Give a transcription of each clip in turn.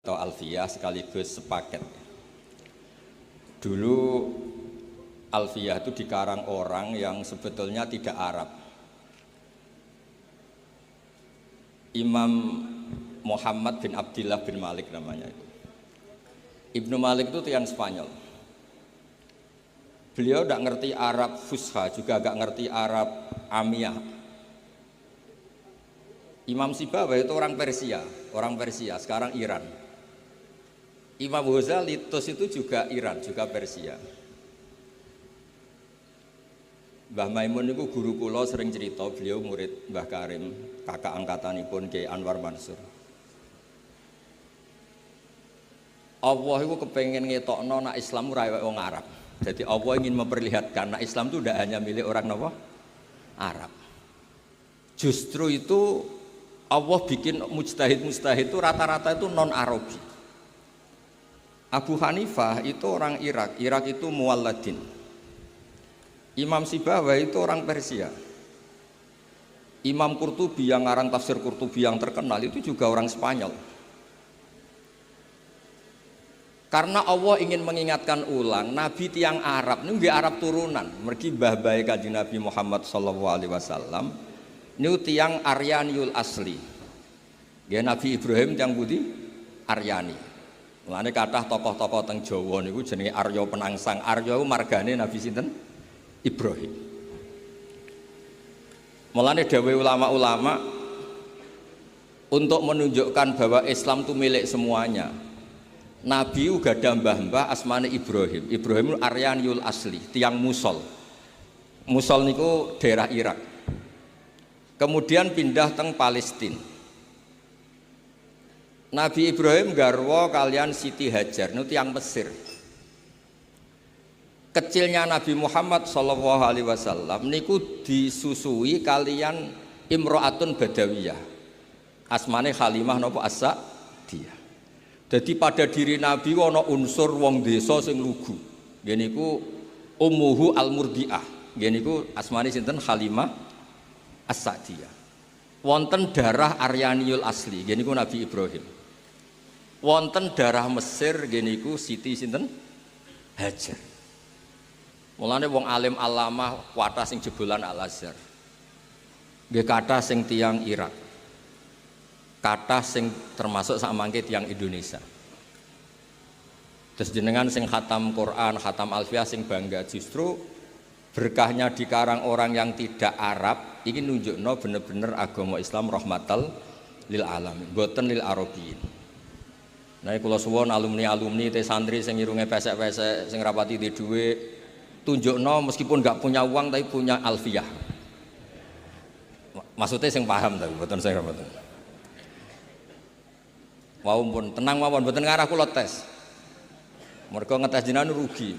atau alfiyah sekaligus sepaket. Dulu alfiyah itu dikarang orang yang sebetulnya tidak Arab. Imam Muhammad bin Abdillah bin Malik namanya itu. Ibnu Malik itu tiang Spanyol. Beliau tidak ngerti Arab Fusha, juga tidak ngerti Arab Amiyah. Imam Sibawayh itu orang Persia, sekarang Iran. Imam Ghazali itu juga Iran, juga Persia. Mbah Maimun itu guru kula sering cerita, beliau murid Mbah Karim, kakak angkatanipun Kiai Anwar Mansur. Allah itu kepengen ngetokno nak Islam ora kaya wong Arab. Jadi Allah ingin memperlihatkan nak Islam itu tidak hanya milik orang Arab. Justru itu Allah bikin mujtahid itu rata-rata itu non-Arabi. Abu Hanifah itu orang Irak itu muwalladin. Imam Sibawayh itu orang Persia. Imam Qurtubi yang ngarang tafsir Qurtubi yang terkenal itu juga orang Spanyol. Karena Allah ingin mengingatkan ulang, Nabi tiang Arab, ini Arab turunan, mergi mbah-mbah Kanjeng Nabi Muhammad SAW, ini tiang Aryaniul asli. Ya Nabi Ibrahim tiang budi Aryani. Mulane kathah tokoh-tokoh teng Jawa niku jenenge Arya Penangsang. Arya iku margane Nabi sinten? Ibrahim. Mulane dawuh ulama-ulama untuk menunjukkan bahwa Islam itu milik semuanya. Nabi uga ada mbah-mbah asmane Ibrahim. Ibrahim Aryaniul asli, tiang Musol. Musol niku daerah Irak. Kemudian pindah teng Palestina. Nabi Ibrahim garwa kalian Siti Hajar, niku tiang Mesir. Kecilnya Nabi Muhammad sallallahu alaihi wasallam niku disusui kalian Imro'atun Badawiyah. Asmane Halimah napa As-Sa'diyah. Jadi pada diri Nabi ana unsur wong desa sing lugu. Nggih niku ummuhu al-murdiah. Nggih niku asmane sinten? Halimah As-Sa'diyah. Wonten darah Aryaniul asli, nggih niku Nabi Ibrahim. Wonten darah Mesir, nggih niku Siti sinten? Hajar. Mulane wong alim alamah kuwatah sing jebolan Al-Azhar. Nggih kathah sing tiyang Irak. Kathah sing termasuk sak mangke tiyang Indonesia. Terus jenengan sing khatam Quran, khatam Alfiyah sing bangga, justru berkahnya dikarang orang yang tidak Arab ini nunjukno bener-bener agama Islam rahmatal lil alamin, boten lil arabiyin. Nah kula suwun alumni te santri sing irunge pesek-pesek sing rapati di dhuwit tunjukno meskipun enggak punya uang tapi punya Alfiyah. Maksudnya sing paham ta boten saya boten. Wau pun tenang mawon mboten ngarah kula tes. Mergo ngetes jenengan rugi.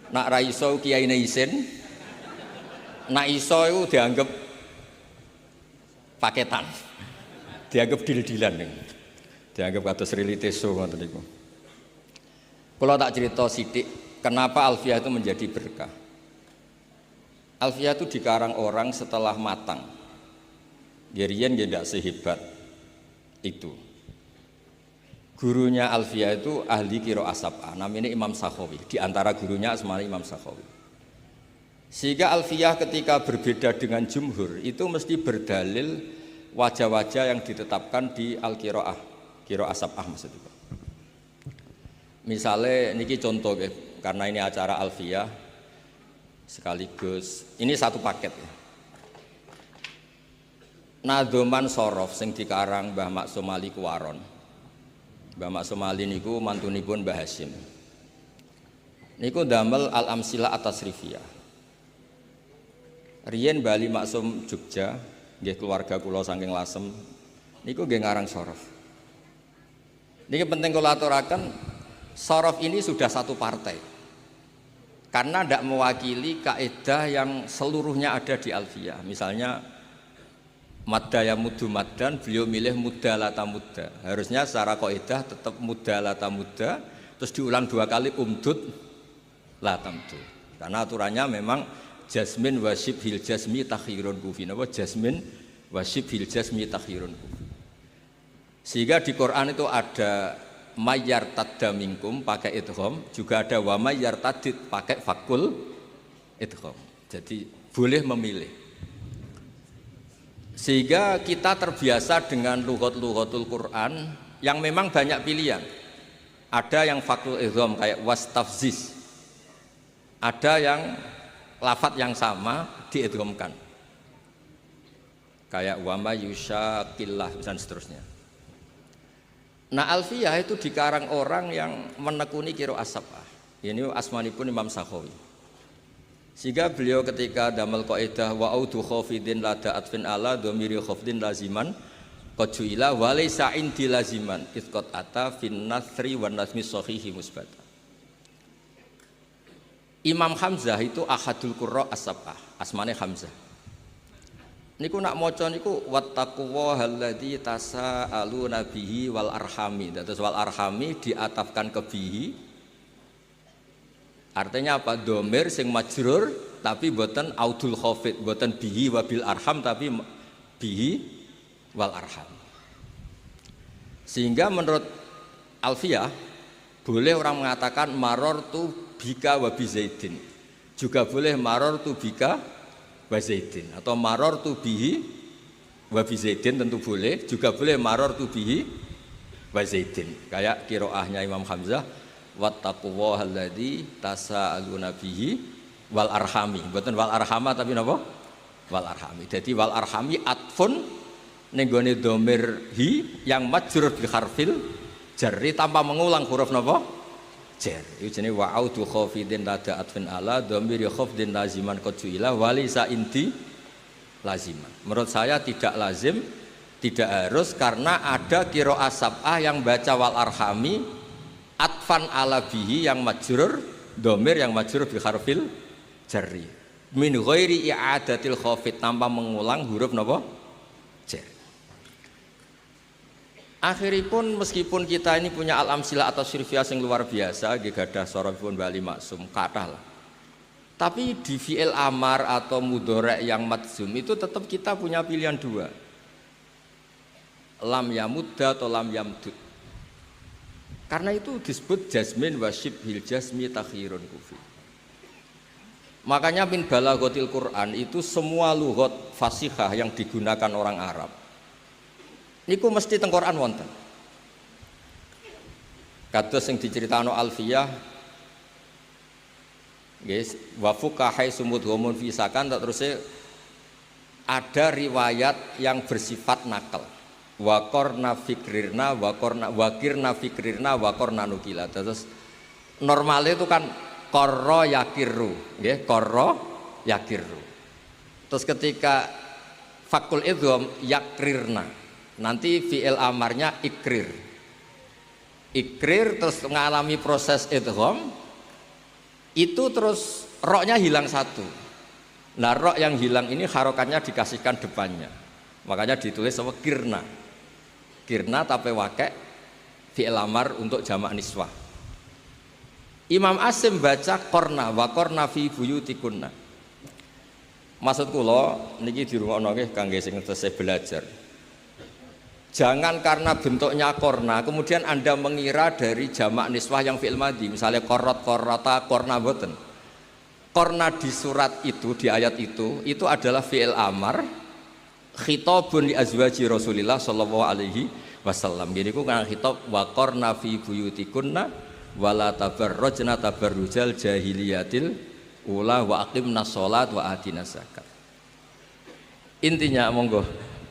Nak ra iso kiyaine isin. Nak iso iku dianggap paketan. Dianggap dil-dilan ning. Dianggap kados reliteso ngoten niku. Kula tak cerita sithik kenapa Alfiyah itu menjadi berkah. Alfiyah itu dikarang orang setelah matang. Gerian nggih ndak sehebat itu. Gurunya Alfiyah itu ahli qiraah sab'ah, namanya Imam Sakhawi. Di antara gurunya asmane Imam Sakhawi. Sehingga Alfiyah ketika berbeda dengan jumhur itu mesti berdalil wajah-wajah yang ditetapkan di al-qiraah, qiraah sab'ah maksudnya. Misalnya niki contoh karena ini acara Alfiyah sekaligus ini satu paket ya. Nadhoman Sorof sing dikarang Mbah Maksum Ali Kuwaron. Mbah Maksum Ali niku mantunipun Mbah Hasyim. Niku damel Al-Amsilah At-Tasrifiyah. Riyen Bali Maksum Jogja, nggih keluarga kula saking Lasem, niku nggih ngarang Sorof. Niki penting kula aturaken, Sorof ini sudah satu partai. Karena tidak mewakili kaidah yang seluruhnya ada di Alfiyah. Misalnya madda ya muddu maddan, beliau milih mudda lata mudda. Harusnya secara kaidah tetap mudda lata mudda, terus diulang dua kali umdud lata muddu. Karena aturannya memang jasmin wasib hil jasmi takhirun kufi. Napa jasmin wasib hil jasmi takhirun kufi. Sehingga di Quran itu ada mayyartadda minkum pakai idgham, juga ada wa mayyartadid pakai fakul idgham. Jadi boleh memilih. Sehingga kita terbiasa dengan lughat-lughatul Quran yang memang banyak pilihan. Ada yang fakul idgham kayak wastafziz. Ada yang lafadz yang sama diidghamkan. Kayak wa may yusyaqillah dan seterusnya. Nah, Alfiyah itu dikarang orang yang menekuni qiraah sab'ah. Ini asmanipun Imam Sakhawi. Sehingga beliau ketika damel qaidah wa audu khafidin lada atfin ala dhamiri khafdin laziman qad ju'ila wa laysa indi laziman isqat ata fin nasri wan nazmi sahihi musbata. Imam Hamzah itu ahadul qurra as-sab'ah, asmane Hamzah. Niku nak maca niku wattaquwahal tasaaluna bihi wal arhami. Terus wal arhami diatafkan ke bihi. Artinya apa? Domir sing majrur tapi boten audul khafid, boten bihi wabil arham tapi bihi wal arham. Sehingga menurut Alfiyah boleh orang mengatakan marortu bika wa bi zaidin. Juga boleh marortu bika wa zaidin atau marortu bihi wa bi zaidin, tentu boleh. Juga boleh marortu bihi wa zaidin. Kayak qiraahnya Imam Hamzah wattaquwahal tasaaluna bihi wal arhami. Mboten wal arhama tapi napa? Wal arhami. Jadi wal arhami atfun ning gone dhamir hi yang majrur bi harfil jarri tanpa mengulang huruf napa? Jar. Itu jenenge wa audu khafidin lada atfin ala dhamir khafdin laziman qad ju'ila wa laysa inti laziman. Menurut saya tidak lazim, tidak harus, karena ada qiraah sab'ah yang baca wal arhami atfan ala bihi yang majrur dhamir yang majrur bi harfil jarri min ghairi i'adatil khafid tanpa mengulang huruf napa? Jar. Akhiripun meskipun kita ini punya al-amsilah atau sirfiyah yang luar biasa, gadah sorofipun Bali Maksum, kathah lah. Tapi di fi'il amar atau mudhari' yang madzum itu tetap kita punya pilihan dua. Lam yamudda atau lam yamdud. Karena itu disebut jazmin wa syibhil jazmi takhirun kufi. Makanya min balaghatil Quran itu semua lughat fasihah yang digunakan orang Arab niku mesti teng Quran wonten. Kados sing diceritakno Alfiyah guys, wa fuqahai sumud homun fisakan, terus ada riwayat yang bersifat nakal. Wa qarna fikrirna wa qarna wakirna fikrirna wa qarna nukila. Terus normalnya itu kan qarra yakirru, nggih, qarra yakirru. Terus ketika fakul idgham yakrirna, nanti fi'il amarnya ikrir. Ikrir terus mengalami proses idgham, itu terus roknya hilang satu. Nah, rok yang hilang ini harokatnya dikasihkan depannya. Makanya ditulis sama kirna. Kirna tapi wakek fi'il amar untuk jamak niswah. Imam Asim baca korna wa korna fi buyutikunna. Maksud kula niki dirungokno nggih kangge sing tesih belajar. Jangan karena bentuknya korna kemudian Anda mengira dari jamak niswah yang fi'il madhi, misalnya korot, korota, korna, boten. Korna di surat itu, di ayat itu adalah fi'il amar khitabun li azwaji Rasulillah sallallahu alaihi wasallam. Gini ku kan khitab wa korna fi buyutikunna wala tabarrajna tabarrujal jahiliyatil ula wa aqimna sholat wa atina zakat. Intinya monggo,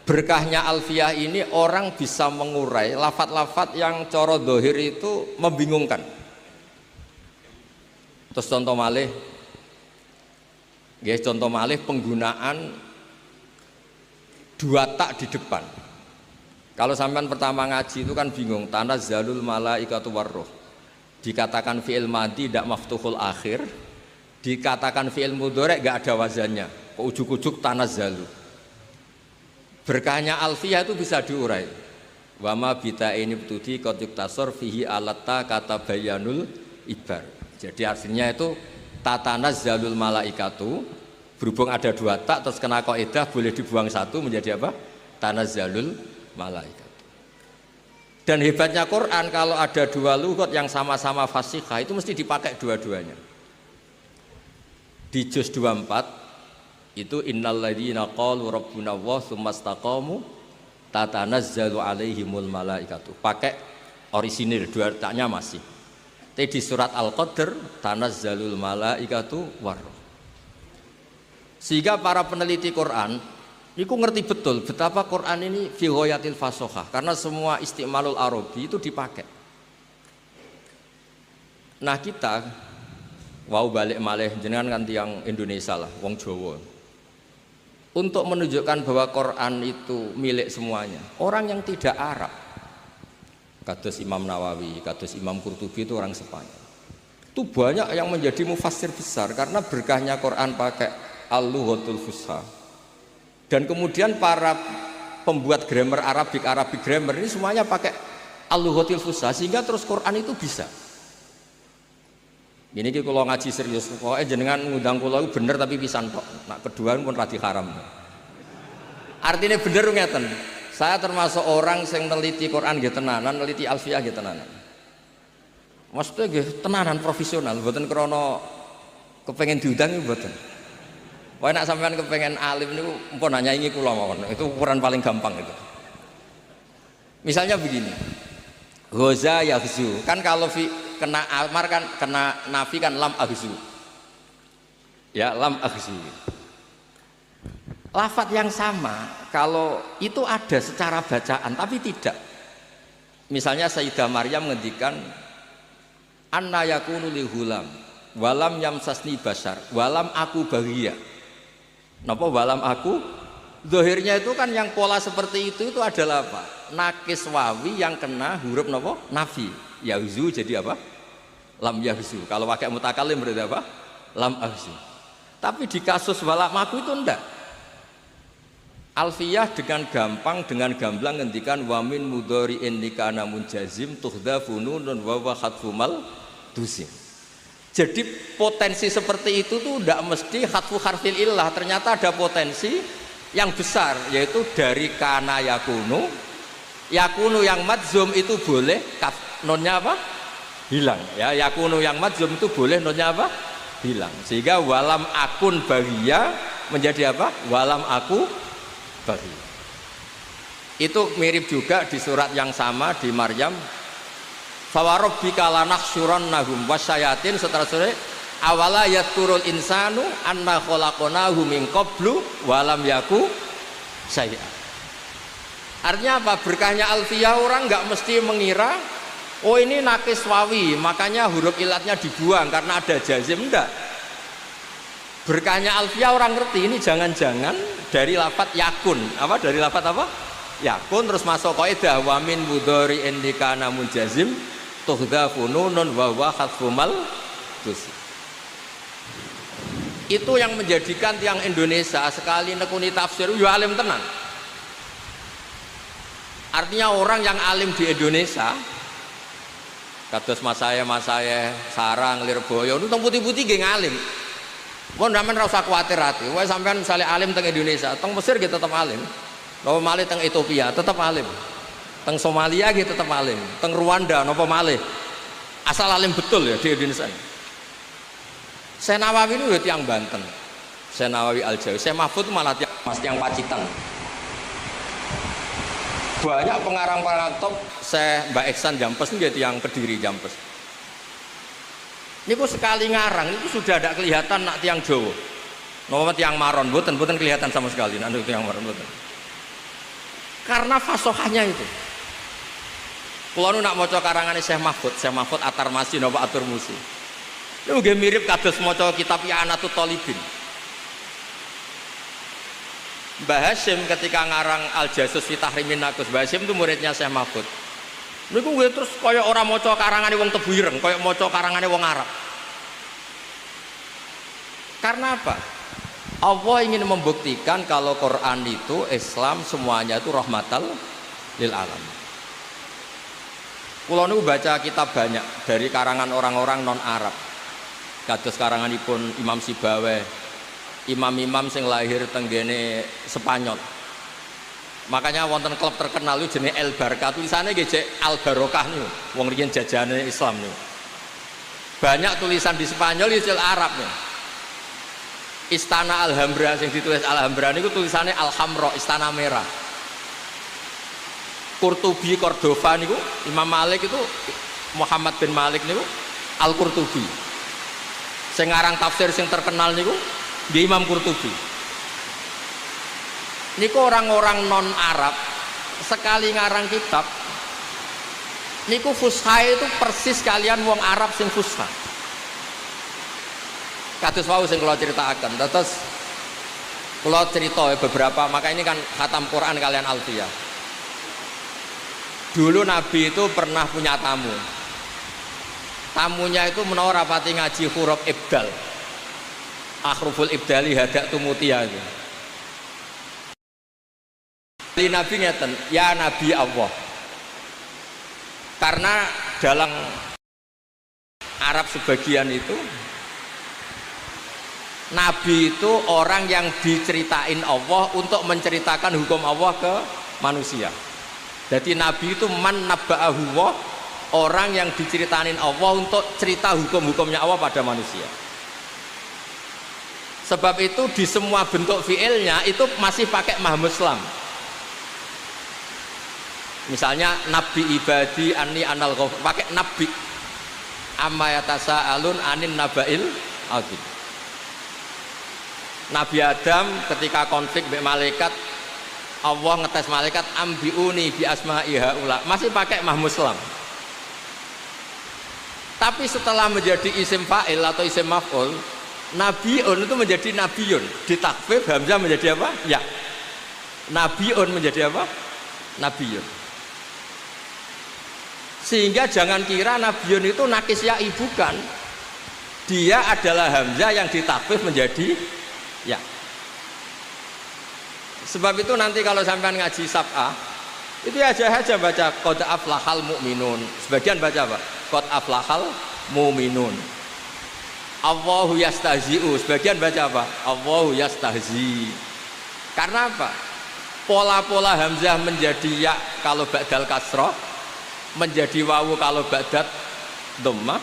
berkahnya Alfiyah ini orang bisa mengurai lafat-lafat yang coro dohir itu membingungkan. Terus contoh malih, guys, contoh malih penggunaan dua tak di depan. Kalau sampean pertama ngaji itu kan bingung, tanazzalul malaikatu warruh. Dikatakan fi'il madhi tidak maftuhul akhir, dikatakan fi'il mudhari' enggak ada wazannya, kok ujuk-ujuk tanazzalu. Berkahnya Alfiyah itu bisa diurai. Wa ma bita ini betudi qad yuktasor fihi alatta kata bayanul ibar. Jadi artinya itu tatanazzalul malaikatu, berhubung ada dua tak terus kena kaidah boleh dibuang satu menjadi apa? Tanazzalul malaikatu. Dan hebatnya Quran kalau ada dua lughat yang sama-sama fasihah itu mesti dipakai dua-duanya. Di juz 24 itu innalladzina qalu rabbuna Allah tsumma istaqamu tatanazzalu alaihimul malaikatu. Pakai orisinil dua letaknya masih. Tapi di surat Al-Qadr tanazzalul malaikatu war. Sehingga para peneliti Quran itu ngerti betul betapa Quran ini fi ghayatil fasohah karena semua istimalul arabi itu dipakai. Nah kita wow balik malih jenengan kan tiang Indonesia lah, wong Jawa. Untuk menunjukkan bahwa Quran itu milik semuanya. Orang yang tidak Arab, kados Imam Nawawi, kados Imam Qurtubi itu orang Spanyol. Itu banyak yang menjadi mufassir besar karena berkahnya Quran pakai al-lughatul fusha. Dan kemudian para pembuat grammar Arabic grammar ini semuanya pakai al-lughatil fusha sehingga terus Quran itu bisa. Ini kalau ngaji serius, pokoknya jenengan ngundang kula itu bener tapi pisan tok. Nak kedua pun radi haram. Artinya bener ngeten. Saya termasuk orang yang neliti Quran nggih tenanan, neliti alfiah nggih tenanan. Maksudnya nggih tenanan profesional, mboten krana kepengen diundang mboten. Wah nak sampean kepengen alim niku mpun nyanyi kula mawon. Itu ukuran paling gampang itu. Misalnya begini. Ghaza yaghzu. Kan kalau kena amar kan kena nafi kan lam aghzu. Ya, lam aghzu. Lafat yang sama kalau itu ada secara bacaan tapi tidak. Misalnya Sayyidah Maryam ngendikan anna yakunu li hulam walam yamsasni basar walam aku bahagia. Napa walam aku? Zahirnya itu kan yang pola seperti itu adalah apa? Nakis wawi yang kena huruf napa? Nafi. Yahzu jadi apa? Lam yahzu. Kalau pakai mutakalim berarti apa? Lam ahzu. Tapi di kasus walam aku itu enggak. Alfiyah dengan gampang dengan gamblang ngendikan wamin mudhari'in likana munjazim tuhdhafu nunun wa wa khatfumal dusim. Jadi potensi seperti itu tuh tidak mesti khatfu harfil illah, ternyata ada potensi yang besar yaitu dari kana yakunu yang madzum itu boleh nonnya apa? Hilang ya, yakunu yang madzum itu boleh nonnya apa? Hilang. Sehingga walam akun bahagia menjadi apa? Walam aku bahagia. Itu mirip juga di surat yang sama di Maryam. Fawarabbika lanahsyurannahum wasyayatin seterusnya awala yaturul insanu anna khalaqnahu min qablu walam yaku syai'a. Artinya apa? Berkahnya alfiyah orang nggak mesti mengira oh ini nakis wawi makanya huruf ilatnya dibuang karena ada jazim, enggak. Berkahnya alfiyah orang ngerti ini jangan-jangan dari lafat yakun. Apa? Dari lafat apa? Yakun terus masuk kaidah wa min mudhari'in likana munjazim tuhdhafu nunun wa wa khatfumal dusim. Itu yang menjadikan tiang Indonesia sekali nekuni tafsir ya alim tenan. Artinya orang yang alim di Indonesia kados mas saya Sarang Lirboyo itu teng putih-putih nggih ngalim. Mun sampean ora usah kuwatir ati. Wae sampean misale alim teng Indonesia, teng Mesir nggih tetep alim. Napa malih teng Ethiopia tetep alim. Teng Somalia nggih tetep alim. Teng Rwanda napa malih asal alim betul ya di Indonesia. Saya Nawawi itu ya tiang Banten. Saya Nawawi Al-Jawi. Saya Mahfud itu malah tiang Pacitan. Banyak pengarang-pengarang top. Saya Mbak Eksan Jampes itu tiang Kediri Jampes. Ini kok sekali ngarang itu sudah ada kelihatan nak tiang Jawa. Nama tiang Maron, bukan kelihatan sama sekali. Nak tiang Maron, bukan. Karena fasohanya itu. Kalau nak mau karangannya Syekh Mahfud Atar Masi, Nova Atur Musi. Ini juga mirip kados maca kitab I'anatul Thalibin. Mbah Hasyim ketika ngarang Al-Jasus fi Tahrimin Naqus, Mbah Hasyim itu muridnya Syekh Mahfud. Niku nggih terus kaya ora maca karangane wong Tebuireng, kaya maca karangane wong Arab. Karena apa? Allah ingin membuktikan kalau Quran itu Islam semuanya itu rahmatal lil alamin. Kula niku baca kitab banyak dari karangan orang-orang non Arab. Kados karanganipun Imam Sibawe, imam-imam sing lahir tenggene Spanyol. Makanya wonten klub terkenal itu jenis El Barca, tulisannya gece Al Barokah nih, wong riyen jajane Islam nih. Banyak tulisan di Spanyol itu Arab nih. Istana Alhambra yang ditulis Alhambra itu tulisannya Alhamra, Istana Merah. Qurtubi Cordova niku Imam Malik itu Muhammad bin Malik niku Al Qurtubi. Sing ngarang tafsir sing terkenal niku nggih Imam Qurtubi. Niku orang-orang non Arab sekali ngarang kitab niku fusha itu persis kalian wong Arab sing fusha. Kados wau sing kula critakaken. Terus kula cerita beberapa, maka ini kan khatam Quran kalian Alfiyah. Dulu Nabi itu pernah punya tamu. Tamunya itu menawa rapati ngaji huruf ibdal. Akhruful ibdali hadak tumutia itu. Nabi ngeten, ya Nabi Allah. Karena dalam Arab sebagian itu Nabi itu orang yang diceritain Allah untuk menceritakan hukum Allah ke manusia. Jadi Nabi itu man nabba'ahu Allah, orang yang diceritain Allah untuk cerita hukum-hukumnya Allah pada manusia. Sebab itu di semua bentuk fiilnya itu masih pakai mahmuslam. Misalnya Nabi ibadi anni anal ghafur, pakai Nabi. Amma yatasaalun anin nabail azim. Nabi Adam ketika konflik dengan malaikat, Allah ngetes malaikat ambiuni bi asma'i haula, masih pakai mahmuslam. Tapi setelah menjadi isim fa'il atau isim maf'ul, nabiun itu menjadi nabiyun, ditakfif hamzah menjadi apa? Ya. Nabiun menjadi apa? Nabiyun. Sehingga jangan kira nabiyun itu nakis ya'i, bukan. Dia adalah hamzah yang ditakfif menjadi ya. Sebab itu nanti kalau sampean ngaji sab'ah itu aja baca qad aflahal mu'minun. Sebagian baca apa? Qad aflahal mu'minun. Allahu yastahzi'u. Sebagian baca apa? Allahu yastahzi. Karena apa? Pola-pola hamzah menjadi ya kalau ba'dal kasrah, menjadi wawu kalau ba'dal dhammah,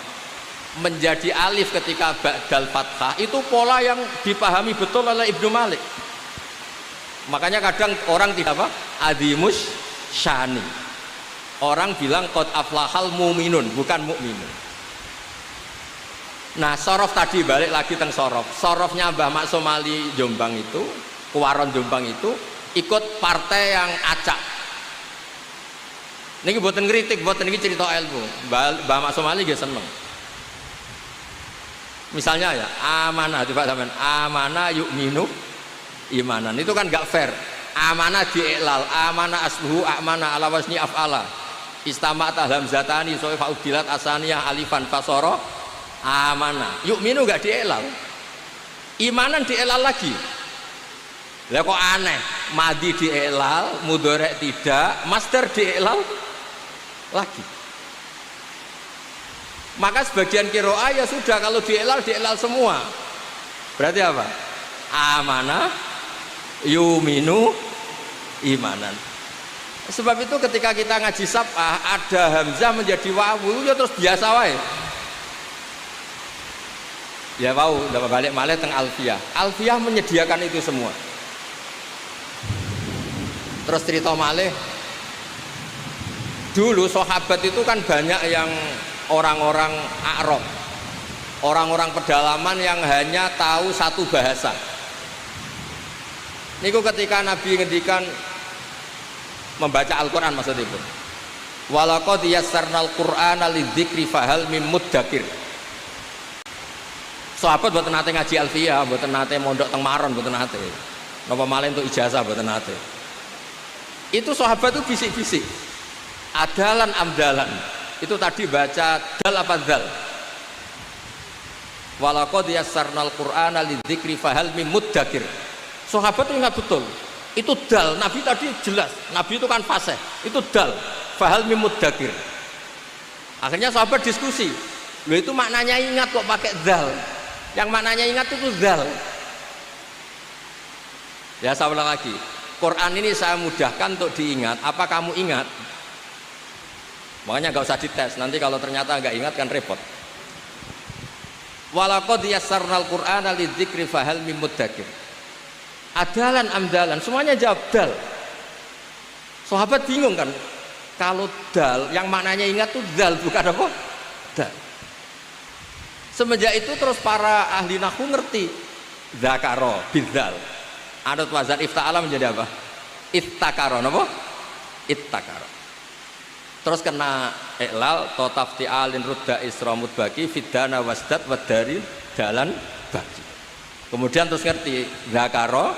menjadi alif ketika ba'dal fathah, itu pola yang dipahami betul oleh Ibnu Malik. Makanya kadang orang tidak apa? Adimus syani. Orang bilang qad aflahal mu'minun, bukan mu'minun. Nah, sorof tadi balik lagi teng sorof. Sorofnya Mbah Maksum Ali Jombang itu, Kuwaron Jombang itu ikut partai yang acak. Niki mboten ngritik, mboten niki cerita ilmu. Mbah Maksum Ali nggih seneng. Misalnya ya, amanah coba sampean, amanah yu'minu imanan. Itu kan enggak fair. Amanah diiklal, amanah asluhu amanah ala wasni af'ala. Istama'at hamzatani so'i fa'udilat asaniyah alifan fasara amanah. Yu'minu enggak diiklal. Imanan diiklal lagi. Lah kok aneh, madi diiklal, mudhari' tidak, masdar diiklal lagi. Maka sebagian qiraah ya sudah, kalau diiklal semua. Berarti apa? Amanah yuminu imanan. Sebab itu ketika kita ngaji sab'ah ada hamzah menjadi wawu ya terus biasa wae. Ya wau, dapat balik malih teng Alfiyah. Alfiyah menyediakan itu semua. Terus cerita malih, dulu sahabat itu kan banyak yang orang-orang Arab, orang-orang pedalaman yang hanya tahu satu bahasa. Niku ketika Nabi ngendikan membaca Al-Quran maksud itu, walaqad yassarnal Qur'ana lidzikri fahal mim muddakir. Sahabat mboten nate ngaji Alfiyah, mboten nate mondok teng Maron, mboten nate. Napa malih untuk ijazah mboten nate. Itu sahabat itu bisik-bisik. Adalan amdalan. Itu tadi baca dal apa dal? Walaqad yassarnal Qur'ana lidzikri fahal mim muddakir. Sahabat itu ingat betul. Itu dal, Nabi tadi jelas. Nabi itu kan fasih. Itu dal, fahal mim muddakir. Akhirnya sahabat diskusi. Loh itu maknanya ingat kok pakai dal. Yang maknanya ingat itu dal. Ya saya ulang lagi. Quran ini saya mudahkan untuk diingat. Apa kamu ingat? Makanya nggak usah dites. Nanti kalau ternyata nggak ingat kan repot. Walaqad yassarnal Qur'ana lidzikri fahal mim mudzakir. Adalan amdalan, semuanya jawab dal. Sahabat bingung kan? Kalau dal yang maknanya ingat tuh dal, bukan apa? Dal. Semenjak itu terus para ahli nahwu ngerti zakaro bidzal. Adot wazan ifta'ala menjadi apa? Ittakaro, apa? Ittakaro. Terus kena iklal to tafti'alin rudda isramut baki fidana wasdat wadari dalan baki. Kemudian terus ngerti zakaro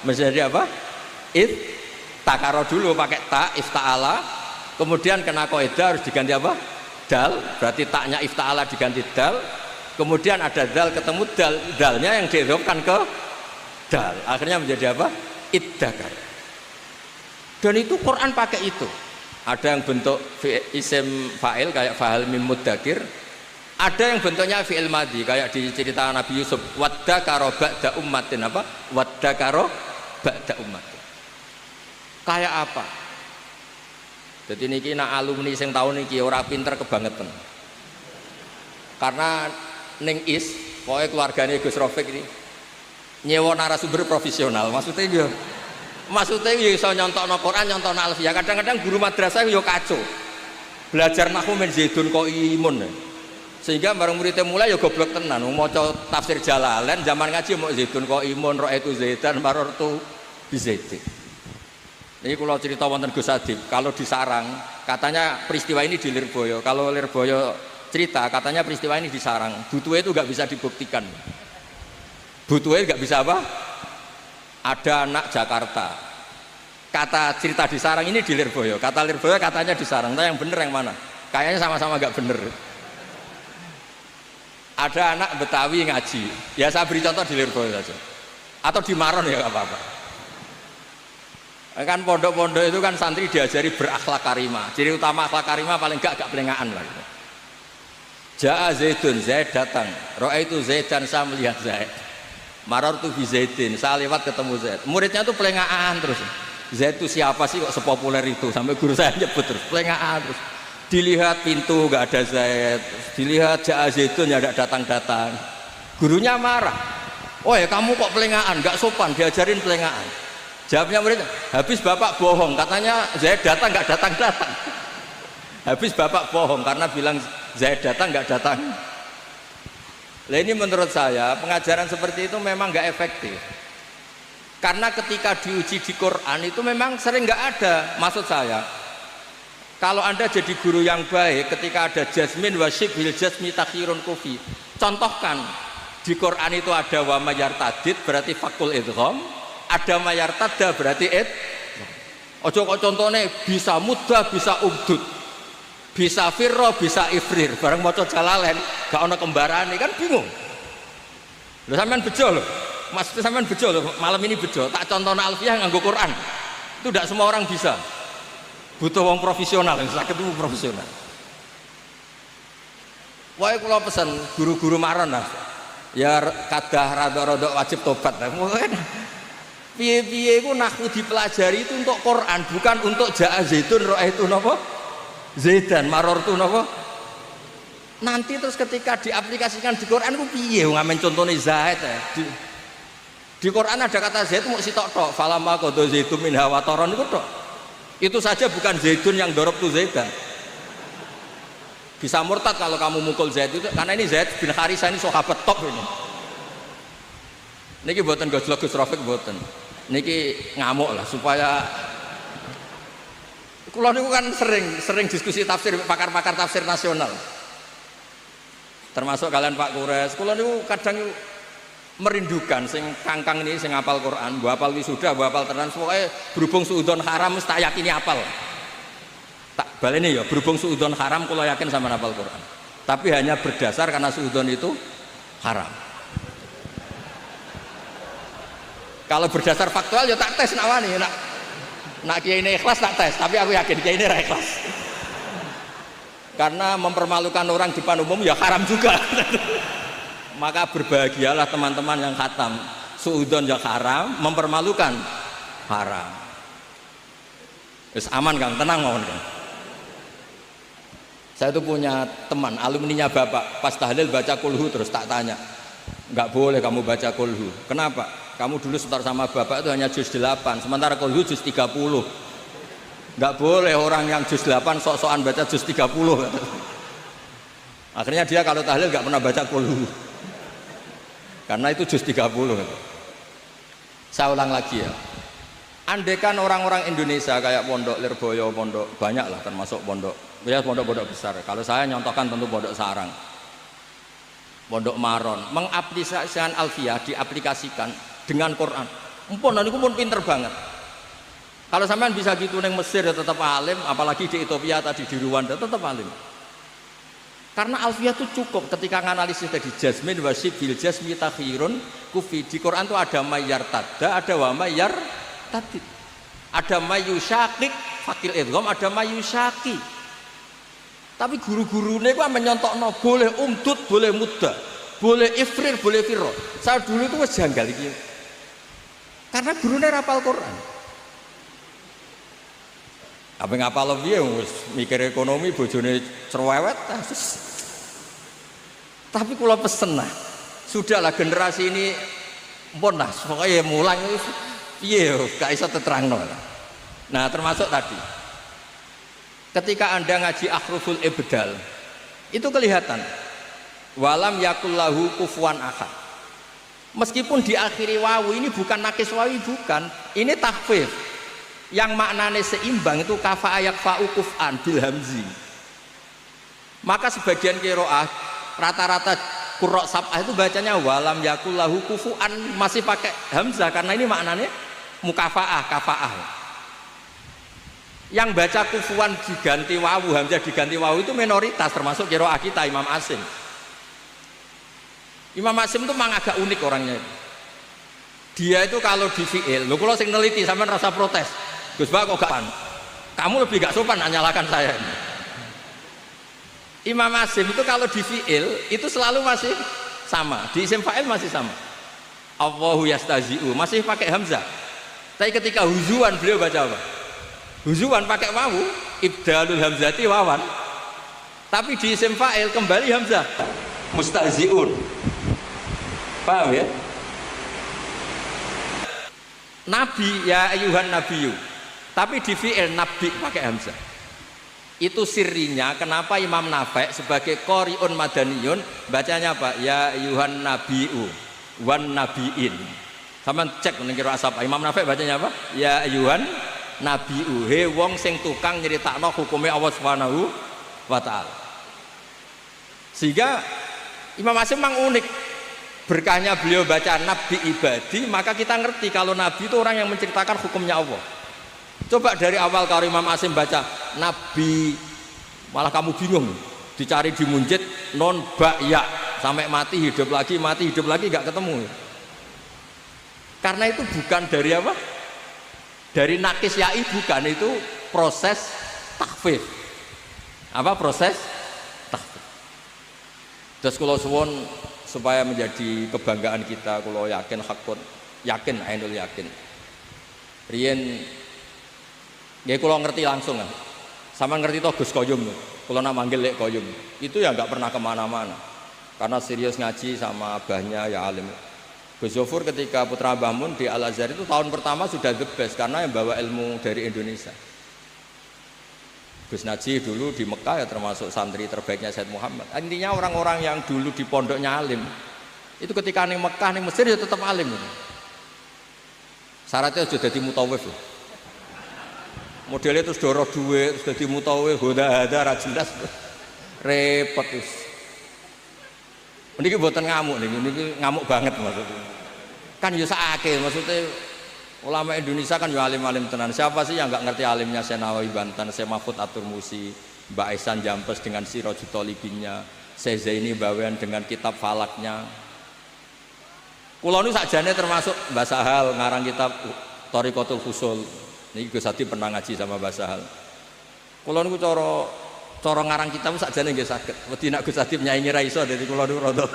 menjadi apa? Ittakaro dulu pakai ta ifta'ala. Kemudian kena kaidah harus diganti apa? Dal, berarti taknya ifta'ala diganti dal. Kemudian ada dal ketemu dal, dalnya yang diidhofkan ke dal. Akhirnya menjadi apa? Iddakar. Dan itu Quran pakai itu. Ada yang bentuk isim fa'il kayak fahal mim mudzakir. Ada yang bentuknya fi'il madhi kayak di cerita Nabi Yusuf. Waddakaro ba'da ummatin apa? Waddakaro ba'da ummatin. Kayak apa? Jadi niki nak alumni sing tahun niki ora pinter kebangetan. Karena ning pokoknya keluarganya Gus Rafiq ini nyewa narasumber profesional. Maksudnya ya iso nyontokno Quran, nyontokno alfiyah. Kadang-kadang guru madrasah yo kacau. Belajar nahwu men Zaidun kok imun. Sehingga bareng muridnya mulai ya goblok tenan. Maca tafsir Jalalain zaman ngaji mau Zaidun kok imun, ra'aitu Zaidan marartu bi Zaidin. Ini kalau cerita wonten Gus Adib, kalau di Sarang katanya peristiwa ini di Lirboyo. Kalau Lirboyo cerita katanya peristiwa ini di Sarang. Butuhnya itu nggak bisa dibuktikan. Butuhnya nggak bisa apa? Ada anak Jakarta. Kata cerita di Sarang ini di Lirboyo. Kata Lirboyo katanya di Sarang. Nah yang bener yang mana? Kayaknya sama-sama nggak bener. Ada anak Betawi ngaji. Ya saya beri contoh di Lirboyo saja. Atau di Maron ya nggak apa-apa. Kan pondok-pondok itu kan santri diajari berakhlak karimah. Ciri utama akhlak karimah paling enggak pelengahan lah gitu. Ja'a Zaidun, Zaid datang. Ra'aitu Zaidan, saya melihat Zaid. Marartu bi Zaidin, saya lewat ketemu Zaid. Muridnya tuh pelengahan terus. Zaid itu siapa sih kok sepopuler itu? Sampai guru saya nyebut terus, pelengahan terus. Dilihat pintu enggak ada Zaid. Dilihat Ja'a Zaidun ya enggak datang-datang. Gurunya marah. Oh ya kamu kok pelengahan, enggak sopan diajarin pelengahan. Jawabnya murid, habis bapak bohong, katanya Zaid datang nggak datang-datang. Habis bapak bohong karena bilang Zaid datang nggak datang. Nah ini menurut saya pengajaran seperti itu memang nggak efektif. Karena ketika diuji di Quran itu memang sering nggak ada. Maksud saya, kalau anda jadi guru yang baik, ketika ada jasmin wasyibhil jasmi takhirun kufi, contohkan di Quran itu ada wa mayartadid berarti fakul idgham. Ada mayartada berarti ojo kok contohnya bisa mudah bisa umdud bisa firro bisa ifrir bareng maca Jalalain gak ono kembarane kan bingung lho sampean bejo lho mas sampean bejo lho malam ini bejo tak contohno alfiyah nganggo Quran itu tidak semua orang bisa butuh wong profesional yang sakit itu profesional. Wae kula pesan guru-guru maron lah ya kadah rada-rada wajib tobat lah piye-piye itu nahwu dipelajari itu untuk Quran bukan untuk Ja'a Zaidun ra'aitu napa Zaidan marartu napa nanti terus ketika diaplikasikan di Quran itu piye ngamen contohnya Zaid di Quran ada kata Zaid mau sitok tok falamma qada Zaidun min hawataron itu tok itu saja bukan Zaidun yang dorop tu Zaidan bisa murtad kalau kamu mukul Zaid itu karena ini Zaid bin Harisah ini sahabat top ini niki buatan gojlok Gus Rafiq buatan niki ngamuk lah supaya kula niku kan sering diskusi tafsir pakar-pakar tafsir nasional termasuk kalian Pak Kures kula niku kadang merindukan sing kangkang ini sing hafal Quran mbok hafal wisuda mbok hafal tenan pokoke berhubung suudon haram mesti tak yakini hafal tak baleni ya berhubung suudon haram kula yakin sama hafal Quran tapi hanya berdasar karena suudon itu haram. Kalau berdasar faktual ya tak tes nawani nak kiai ini ikhlas tak tes tapi aku yakin kiai ini ra ikhlas karena mempermalukan orang depan umum ya haram juga. Maka berbahagialah teman-teman yang khatam suudon yang haram mempermalukan haram Wis aman Kang, tenang mawon Kang. Saya tuh punya teman alumninya Bapak, pas tahlil baca kulhu terus tak tanya. Enggak boleh kamu baca kulhu. Kenapa? Kamu dulu setor sama Bapak itu hanya juz 8, sementara kulhu juz 30. Enggak boleh orang yang juz 8 sok-sokan baca juz 30. Akhirnya dia kalau tahlil enggak pernah baca kulhu. Karena itu juz 30. Saya ulang lagi ya. Andaikan orang-orang Indonesia kayak Pondok Lirboyo, pondok banyak lah termasuk pondok, ya pondok-pondok besar. Kalau saya nyontohkan tentu Pondok Sarang, Pondok Maron, mengaplikasikan Alfiyah diaplikasikan dengan Quran. Mumpun, niku pun pinter banget. Kalau sampean bisa gitu neng Mesir ya tetap alim, apalagi di Ethiopia tadi di Rwanda tetap alim. Karena Alfiyah itu cukup ketika nganalisis tadi jazmin wasib bil jazmi takhirun kufi. Di Quran itu ada mayyar tada, ada wa mayyar tadid. Ada mayyusyakik fakil idgham, ada mayyusyaki. Tapi guru-gurunya itu menyontokno boleh umdud, boleh muda, boleh ifrir, boleh firro. Saya dulu itu wis janggal iki. Karena gurunya rapal Quran. Apa ngapal piye wis mikir ekonomi bojone cerewet. Tapi kula pesen nah, sudahlah generasi ini pun lah pokoknya mulai piye gak iso terangno. Nah, termasuk tadi ketika Anda ngaji akhruful ibdal itu kelihatan walam yakullahu kufuwan ahad. Meskipun diakhiri wawu ini bukan nakis wawi, bukan, ini takhfif yang maknanya seimbang, itu kafa ayak fa'u kuf'an bil hamzi. Maka sebagian qiraah rata-rata qurra sab'ah itu bacanya walam yakullahu kufuwan masih pakai hamzah karena ini maknanya mukafaah, kafaah. Yang baca kufuwan diganti wawu, hamzah diganti wawu itu minoritas, termasuk qiraah kita Imam Asim. Imam Asim itu memang agak unik orangnya. Dia itu kalau di fi'il, lho kalau sing neliti sampean rasa protes. Gus Bak kok gak kamu lebih gak sopan nyalakan saya. Imam Asim itu kalau di fi'il itu selalu masih sama, di isim fa'il masih sama. Allahu yastazi'u masih pakai hamzah. Tapi ketika huzuan beliau baca apa? Huzuan pakai wawu, ibdalul hamzati wawan. Tapi di isim fa'il kembali hamzah. Mustahzi'un. Paham ya? Nabi ya ayuhan nabiyyu. Tapi di fi'il nabi pakai hamzah. Itu sirinya kenapa Imam Nafi' sebagai qori'un madaniyun bacanya apa? Ya ayuhan nabiyyu wan nabiin. Sama cek ning kira asap. Imam Nafi' bacanya apa? Ya ayuhan nabiyyu. He wong sing tukang nyeritakno hukume Allah Subhanahu wa taala. Sehingga Imam Asim memang unik. Berkahnya beliau baca nabi ibadi, maka kita ngerti kalau nabi itu orang yang menceritakan hukumnya Allah. Coba dari awal kalau Imam Asim baca nabi, malah kamu bingung, dicari di munjid non ba ya sampai mati hidup lagi nggak ketemu. Karena itu bukan dari apa? Dari nakis yai, bukan, itu proses takhfif. Apa proses takhfif? Terus kalau suwon supaya menjadi kebanggaan kita, kalau yakin hakun, yakin ainul yakin. Riyen nggih kula ngerti langsung kan. Sama ngerti toh Gus Koyum. Kula nak manggil Lek Koyum. Itu ya enggak pernah kemana-mana. Karena serius ngaji sama abahnya ya alim. Gus Zofur ketika putra Mbah Mun di Al Azhar itu tahun pertama sudah the best karena yang bawa ilmu dari Indonesia. Gus Najih dulu di Mekah ya termasuk santri terbaiknya Said Muhammad. Intinya orang-orang yang dulu di pondoknya alim itu ketika ning Mekah ning Mesir ya tetap alim. Syaratnya sudah jadi mutawif. Modelnya terus doroh duit, terus jadi mutawif, hoda-hada, ra jelas. Repot terus. Niki mboten ngamuk niki ngamuk banget maksudnya. Kan ya sakake maksudnya. Ulama Indonesia kan ya alim-alim tenan. Siapa sih yang nggak ngerti alimnya Syekh Nawawi Banten, Syekh Mahfud At-Turmusi, Mbak Ihsan Jampes dengan Sirajut Thalibinnya, Syekh Zaini Bawean dengan kitab Falaknya. Kula nu sakjane termasuk Mbah Sahal ngarang kitab Thariqatul Fusul. Niki Gus Hadi pernah ngaji sama Mbah Sahal. Kula niku cara ngarang kitab sakjane nggih saged. Wedi nek Gus Hadi nyaingi ra iso dadi kula niku rada.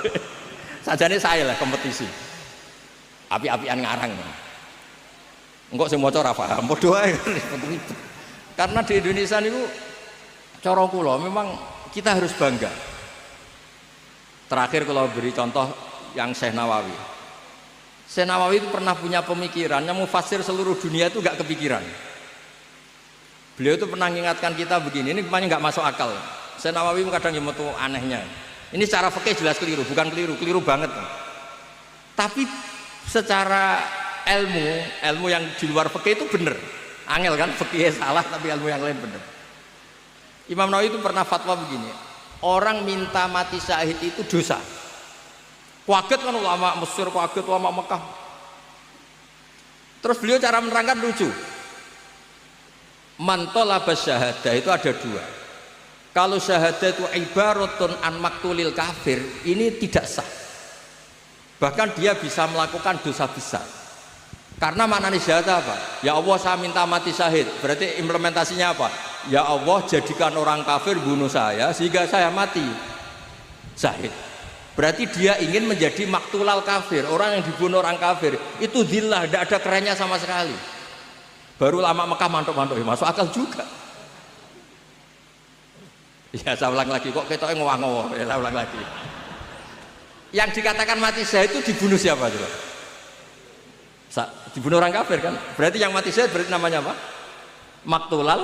Sakjane saya lah kompetisi. Api-apian ngarang. Engkau sing maca ora paham, padha wae ribet. Karena di Indonesia niku cara kula memang kita harus bangga. Terakhir kalau beri contoh yang Syekh Nawawi. Syekh Nawawi itu pernah punya pemikiran yang mufasir seluruh dunia itu gak kepikiran. Beliau itu pernah mengingatkan kita begini, ini kemana nggak masuk akal. Syekh Nawawi kadang yang metu anehnya. Ini secara fikih jelas keliru, bukan keliru banget. Tapi secara ilmu yang di luar fikih itu benar. Angel kan, fikih salah tapi ilmu yang lain benar. Imam Nawawi itu pernah fatwa begini, orang minta mati syahid itu dosa. Kaget kan ulama Mesir, kaget ulama Mekah. Terus beliau cara menerangkan lucu. Man talaba syahadah itu ada dua. Kalau syahadah itu ibaratun an maktulil kafir, ini tidak sah. Bahkan dia bisa melakukan dosa besar. Karena maknanya syahadah apa? Ya Allah saya minta mati syahid. Berarti implementasinya apa? Ya Allah jadikan orang kafir bunuh saya sehingga saya mati syahid. Berarti dia ingin menjadi maktulal kafir, orang yang dibunuh orang kafir. Itu zillah, tidak ada kerennya sama sekali. Baru lama Mekah mantuk-mantuk, ya masuk akal juga. Ya saya ulang lagi, kok ketoknya ngowah-ngowah, ya saya ulang lagi. Yang dikatakan mati syahid itu dibunuh siapa juga? Dibunuh orang kafir kan? Berarti yang mati syahid berarti namanya apa? Maktulal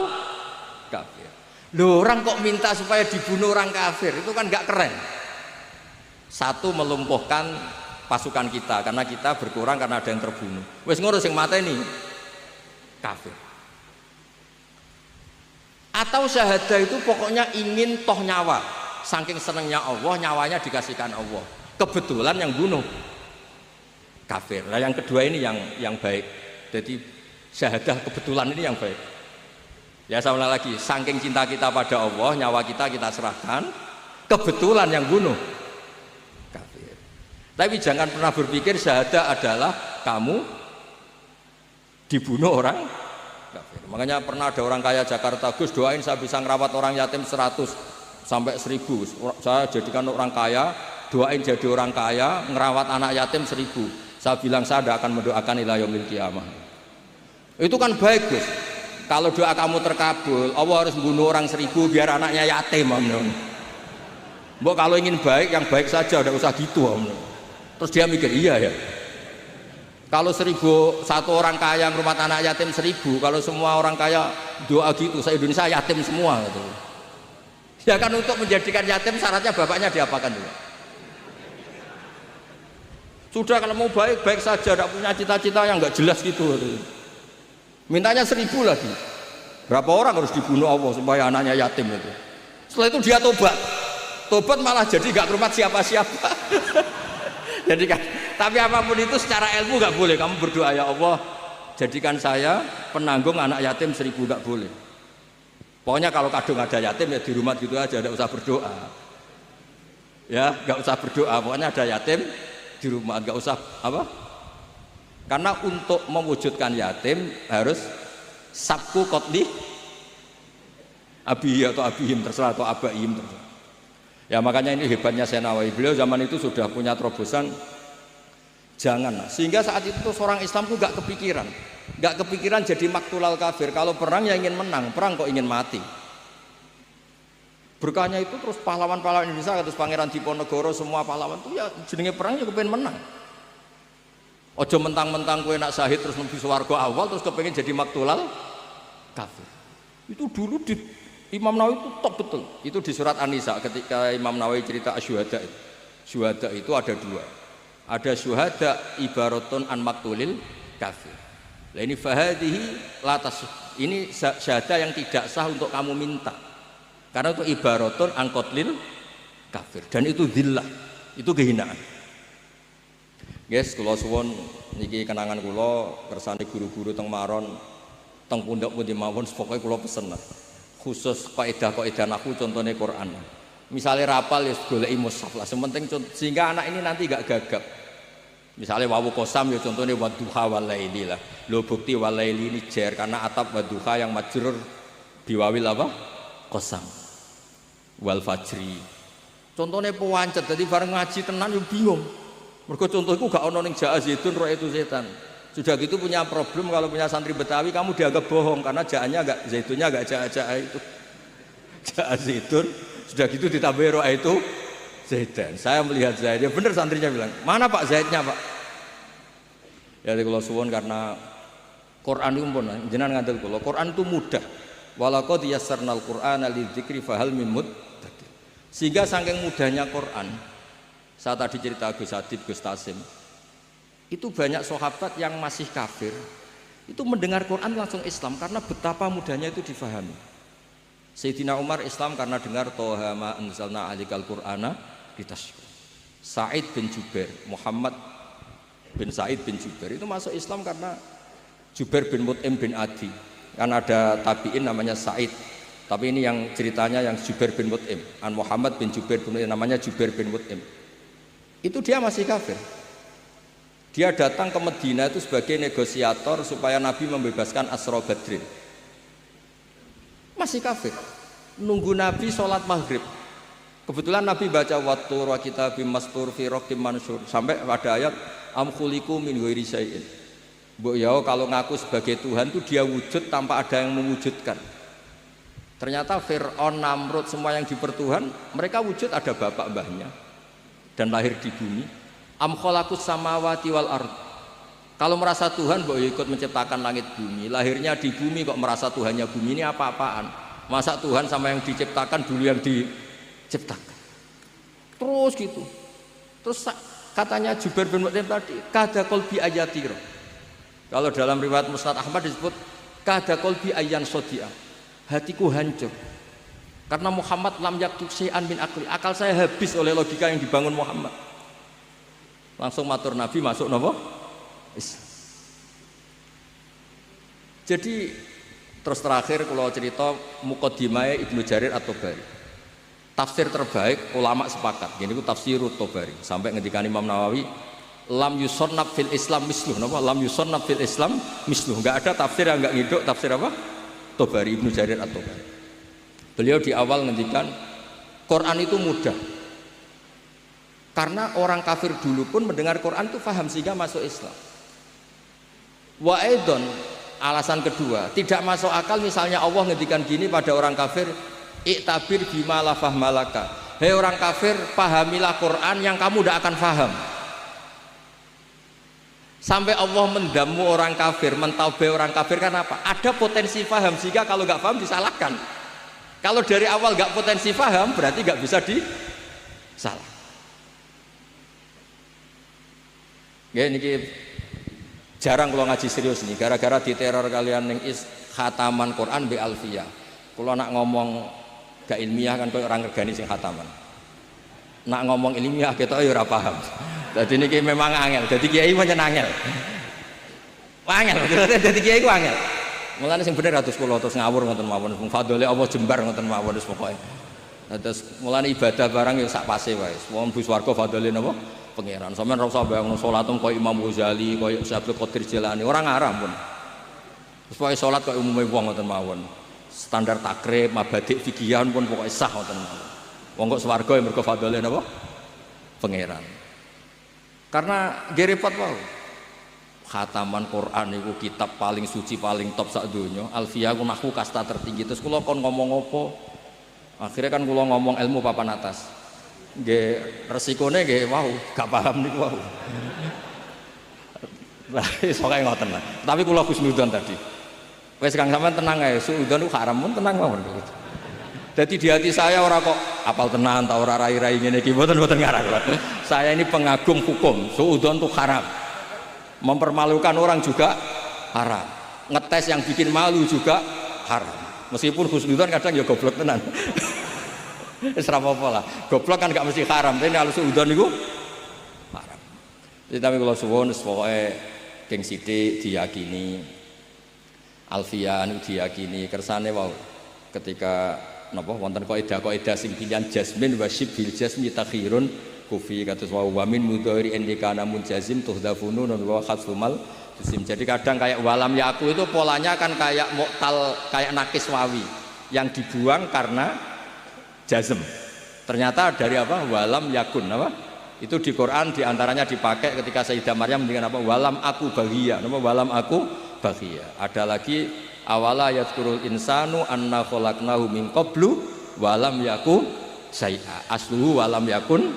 kafir. Loh, orang kok minta supaya dibunuh orang kafir, itu kan gak keren. Satu, melumpuhkan pasukan kita karena kita berkurang karena ada yang terbunuh. Wes ngurus yang mata ini kafir. Atau syahadah itu pokoknya ingin toh nyawa, saking senengnya Allah nyawanya dikasihkan Allah. Kebetulan yang bunuh kafir. Nah yang kedua ini yang baik. Jadi syahadah kebetulan ini yang baik. Ya sama lagi, saking cinta kita pada Allah, nyawa kita serahkan. Kebetulan yang bunuh kafir. Tapi jangan pernah berpikir syahadah adalah kamu dibunuh orang kafir. Makanya pernah ada orang kaya Jakarta, Gus doain saya bisa ngerawat orang yatim 100 sampai 1000. Saya jadikan orang kaya, doain jadi orang kaya, ngerawat anak yatim 1000. Saya bilang saya tidak akan mendoakan ila yaumil qiyamah. Itu kan baik Gus. Kalau doa kamu terkabul, Allah harus membunuh orang 1000 biar anaknya yatim. Mbok kalau ingin baik, yang baik saja, tidak usah gitu. Terus dia mikir, iya ya. Kalau 1.000 satu orang kaya ngurmat anak yatim 1000, kalau semua orang kaya doa gitu, se Indonesia yatim semua gitu. Ya kan untuk menjadikan yatim syaratnya bapaknya diapakan juga. Sudah kalau mau baik saja, tidak punya cita-cita yang nggak jelas gitu. Mintanya 1000 lagi. Berapa orang harus dibunuh Allah supaya anaknya yatim itu. Setelah itu dia tobat malah jadi nggak ngurmat siapa-siapa. Jadi kan, tapi apapun itu secara ilmu nggak boleh. Kamu berdoa ya Allah, jadikan saya penanggung anak yatim 1000, nggak boleh. Pokoknya kalau kadung ada yatim ya di rumah gitu aja, nggak usah berdoa. Ya, nggak usah berdoa. Pokoknya ada yatim di rumah, nggak usah apa? Karena untuk mewujudkan yatim harus sabku kotli abihi atau abihim terserah atau abaihim terserah. Ya makanya ini hebatnya Syekh Nawawi. Beliau zaman itu sudah punya terobosan jangan. Sehingga saat itu seorang Islam itu gak kepikiran jadi maktulal kafir. Kalau perang ya ingin menang, perang kok ingin mati. Berkahnya itu terus pahlawan-pahlawan Indonesia, terus Pangeran Diponegoro, semua pahlawan itu ya jenenge perang ya kepengen menang. Ojo mentang-mentang kowe nak syahid terus mlebu swarga awal terus kepengen jadi maktulal kafir. Itu dulu di Imam Nawawi itu top betul. Itu di surat An-Nisa ketika Imam Nawawi cerita syuhada. Syuhada itu ada dua. Ada syuhada ibaratun an maktulil kafir. Nah ini fahadihi latas. Ini syahada yang tidak sah untuk kamu minta. Karena itu ibaratun an qatlil kafir dan itu dzillah. Itu kehinaan. Guys, kula suwun niki kenangan kula kersane guru-guru teng Maron, teng pundhak pundi mawon pokoke kula pesen. Khusus kaidah-kaidah nahwu contohnya Quran. Misalnya rapal ya goleki mushaf lah. Sementing sehingga anak ini nanti gak gagap. Misalnya wawu qasam ya contohnya wadduha walaili lah. Lo bukti walaili ini jar karena atap wadduha yang majrur biwawil apa? Qasam. Wal fajri. Contohnya pewancet, jadi bareng ngaji tenan yo bingung. Mergo contoh iku gak ono ning Ja'a Zaitun roh itu setan. Sudah gitu punya problem kalau punya santri Betawi kamu dianggap bohong karena jaannya enggak zaitunnya enggak ja'a itu. Ja'a zaitun sudah gitu ditambah roa itu zaitan. Saya melihat Zaid, ya benar santrinya bilang, "Mana Pak Zaidnya, Pak?" Ya kalau suwun karena Quran itu pun jenengan ngandel kula. Quran itu mudah. Walaqad yassarnal Qur'ana lidzikri fahal mim muddakir. Sehingga saking mudahnya Quran, saya tadi cerita Gus Adib, Gus Tasim, itu banyak sahabat yang masih kafir itu mendengar Quran langsung Islam karena betapa mudahnya itu difahami. Sayyidina Umar Islam karena dengar Toha ma anzalna alikal Qur'ana litashqa. Sa'id bin Jubair, Muhammad bin Sa'id bin Jubair itu masuk Islam karena Jubair bin Mut'im bin Adi. Kan ada tabi'in namanya Sa'id, tapi ini yang ceritanya yang Jubair bin Mut'im, an Muhammad bin Jubair bin Mut'im, namanya Jubair bin Mut'im. Itu dia masih kafir. Dia datang ke Medina itu sebagai negosiator supaya Nabi membebaskan Asra Badrin. Masih kafir. Nunggu Nabi sholat maghrib. Kebetulan Nabi baca wattur wa kitabim mastur fi raqim mansur sampai pada ayat am khuliqu min ghairi syai'in. Mbok ya kalau ngaku sebagai Tuhan itu dia wujud tanpa ada yang mewujudkan. Ternyata Fir'aun, Namrud, semua yang dipertuhan mereka wujud ada bapak mbahnya dan lahir di bumi. Am khalaqus samawati wal ard. Kalau merasa Tuhan mbok ikut menciptakan langit bumi, lahirnya di bumi kok merasa Tuhannya bumi, ini apa-apaan? Masa Tuhan sama yang diciptakan dulu yang diciptakan. Terus gitu. Terus katanya Jubair bin Mut'im tadi, kada qalbi ayatira. Kalau dalam riwayat Musnad Ahmad disebut kada qalbi ayyan sodia. Hatiku hancur. Karena Muhammad lam yaktub syai'an min akli. Akal saya habis oleh logika yang dibangun Muhammad. Langsung matur Nabi masuk napa? Islam. Jadi terus terakhir kalau cerita muqaddimah Ibnu Jarir At-Tabari. Tafsir terbaik ulama sepakat. Gini ku tafsirut Tabari. Sampai ngendikan Imam Nawawi lam yusannaf fil Islam misluh. Napa? Lam yusannaf fil Islam misluh. Enggak ada tafsir yang enggak ngiduk tafsir apa? Tabari, Ibnu Jarir At-Tabari. Beliau di awal ngendikan Quran itu mudah. Karena orang kafir dulu pun mendengar Quran itu paham sehingga masuk Islam. Wa aidon, alasan kedua, tidak masuk akal misalnya Allah ngendikan gini pada orang kafir, iktabir bima la fahmalaka. Hei orang kafir, pahamilah Quran yang kamu tidak akan paham. Sampai Allah mendamu orang kafir, mentaubai orang kafir kan apa? Ada potensi paham sehingga kalau nggak paham disalahkan. Kalau dari awal nggak potensi paham berarti nggak bisa disalah. Ya ini jarang kalau ngaji serius nih, gara-gara diteror kalian yang khataman Quran be alfiyah. Kalau nak ngomong gak ilmiah kan kau orang regani sing khataman. Nak ngomong ilmiah kita ya ora paham. Jadi ini memang angel. Jadi kiai pancen angel. Angel, jadi kiai ku angel. Mulane sing bener atus kula terus ngawur ngoten mawon. Fadhole Allah jembar ngoten mawon wis pokoke. Terus mulane ibadah barang ya sak pase wae. Wong bus warga fadhole napa? Pangeran. Sampeyan ora usah bayangno salatem koyo Imam Ghazali, koyo Syekh Abdul Qadir Jilani, ora ngarah pun. Terus pokoke salat koyo umume wong ngoten mawon. Standar takrib, mabadik fikihan pun pokoke sah ngoten mawon. Wong kok swarga ya mergo fadhole napa? Pangeran. Karena nggih repot wae. Khataman Quran itu kitab paling suci paling top sak donya. Alfiyah ku nahwu kasta tertinggi. Terus kula kon ngomong apa? Akhirnya kan kula ngomong ilmu papan atas. Nggih resikone nggih wau, gak paham niku wau. Lah iso kae ngoten lah. Tapi kula husnudzon tadi. Wis Kang sampean tenang ae, suudzon ku haram pun tenang mawon. Jadi di hati saya orang kok apal tenan ta ora rai-rai ngene iki mboten ngarah kula. Saya ini pengagum hukum, suudzon itu haram. Mempermalukan orang juga haram. Ngetes yang bikin malu juga haram. Meskipun husnudzon kadang ya goblok tenan. Wis ora apa-apa lah. Goblok kan gak mesti haram, tapi kalau suudzon niku haram. Jadi tapi kalau suwun pokoke geng sithik diyakini alfiyah niku diyakini kersane wau ketika napa wonten kaidah sing pilihan jasmin wa syibhil jasmi takhirun kufi kados wa min mudhari indikana munjazim tuhdafunun wa khasfumal jisim. Jadi kadang kayak walam yaku itu polanya kan kayak mu'tal, kayak nakis wawi yang dibuang karena jazm. Ternyata dari apa? Walam yakun apa? Itu di Quran diantaranya dipakai ketika Sayyidah Maryam dengan apa? Walam aku baghia. Nama walam aku baghia. Ada lagi awala yadhkurul insanu anna khalaqnahu min qablu walam yaku syai'a. Asluhu walam yakun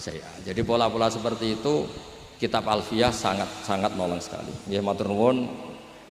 syai'a. Jadi pola-pola seperti itu kitab Alfiyah sangat nolong sekali. Ya matur nuwun.